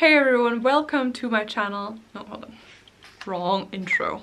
Hey everyone, welcome to my channel. No, hold on. Wrong intro.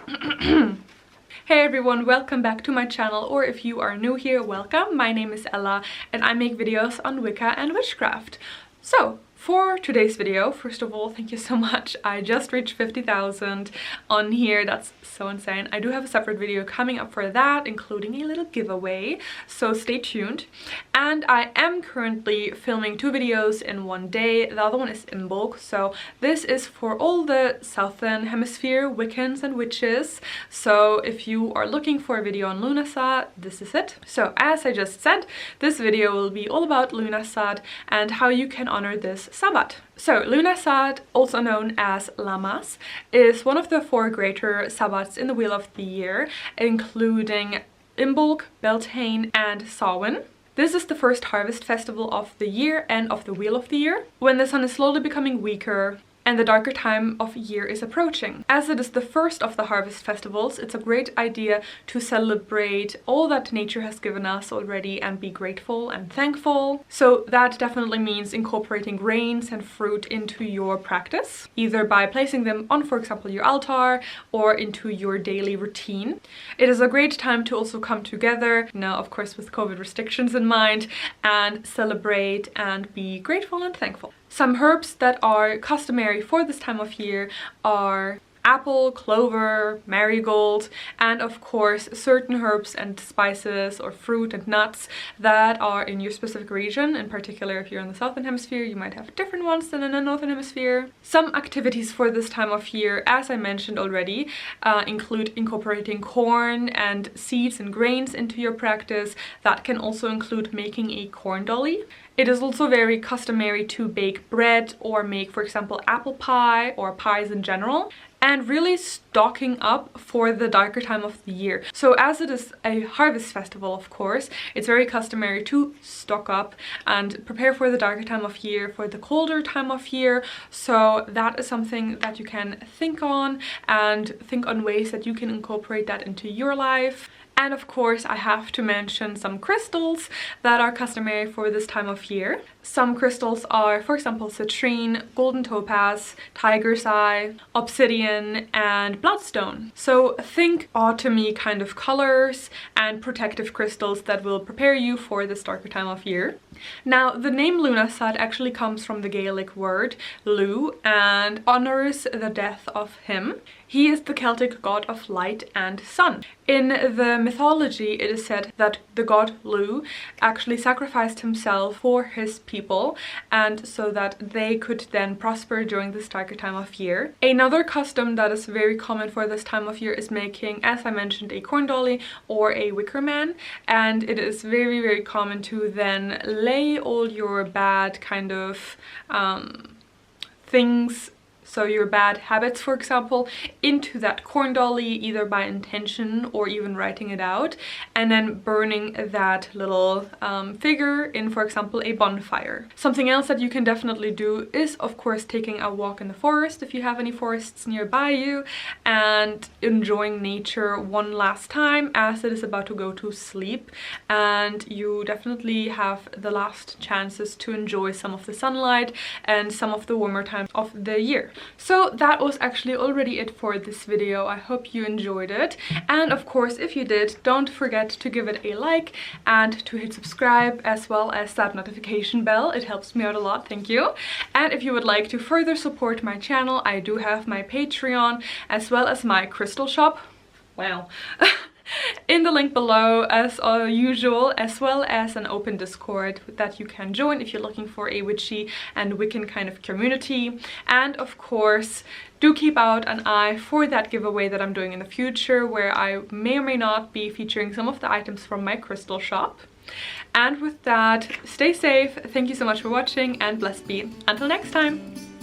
Hey everyone, welcome back to my channel, or if you are new here, welcome. My name is Ella and I make videos on Wicca and witchcraft. So, for today's video, first of all, thank you so much. I just reached 50,000 on here. That's so insane. I do have a separate video coming up for that, including a little giveaway, so stay tuned. And I am currently filming 2 videos in one day. The other one is in bulk, so this is for all the Southern Hemisphere Wiccans and witches. So if you are looking for a video on Lughnasadh, this is it. So as I just said, this video will be all about Lughnasadh and how you can honor this Sabbath. So Lughnasadh, also known as Lammas, is one of the 4 greater Sabbats in the Wheel of the Year, including Imbolc, Beltane and Samhain. This is the first harvest festival of the year and of the Wheel of the Year, when the sun is slowly becoming weaker and the darker time of year is approaching. As it is the first of the harvest festivals, it's a great idea to celebrate all that nature has given us already and be grateful and thankful. So that definitely means incorporating grains and fruit into your practice, either by placing them on, for example, your altar or into your daily routine. It is a great time to also come together, now of course with COVID restrictions in mind, and celebrate and be grateful and thankful. Some herbs that are customary for this time of year are apple, clover, marigold, and of course certain herbs and spices or fruit and nuts that are in your specific region. In particular, if you're in the Southern Hemisphere, you might have different ones than in the Northern Hemisphere. Some activities for this time of year, as I mentioned already, include incorporating corn and seeds and grains into your practice. That can also include making a corn dolly. It is also very customary to bake bread or make, for example, apple pie or pies in general, and really stocking up for the darker time of the year. So as it is a harvest festival, of course, it's very customary to stock up and prepare for the darker time of year, for the colder time of year. So that is something that you can think on and think on ways that you can incorporate that into your life. And of course, I have to mention some crystals that are customary for this time of year. Some crystals are, for example, citrine, golden topaz, tiger's eye, obsidian, and bloodstone. So think autumny kind of colors and protective crystals that will prepare you for this darker time of year. Now, the name Lughnasadh actually comes from the Gaelic word Lugh and honors the death of him. He is the Celtic god of light and sun. In the mythology, it is said that the god Lugh actually sacrificed himself for his people, and so that they could then prosper during this darker time of year. Another custom that is very common for this time of year is making, as I mentioned, a corn dolly or a wicker man, and it is very, very common to then lay all your bad kind of things, so your bad habits, for example, into that corn dolly, either by intention or even writing it out, and then burning that little figure in, for example, a bonfire. Something else that you can definitely do is, of course, taking a walk in the forest, if you have any forests nearby you, and enjoying nature one last time as it is about to go to sleep, and you definitely have the last chances to enjoy some of the sunlight and some of the warmer times of the year. So that was actually already it for this video. I hope you enjoyed it, and of course, if you did, don't forget to give it a like and to hit subscribe, as well as that notification bell. It helps me out a lot, thank you. And if you would like to further support my channel, I do have my Patreon as well as my crystal shop. Wow. In the link below, as usual, as well as an open Discord that you can join if you're looking for a witchy and Wiccan kind of community. And of course, do keep out an eye for that giveaway that I'm doing in the future, where I may or may not be featuring some of the items from my crystal shop. And with that, stay safe, thank you so much for watching, and blessed be. Until next time!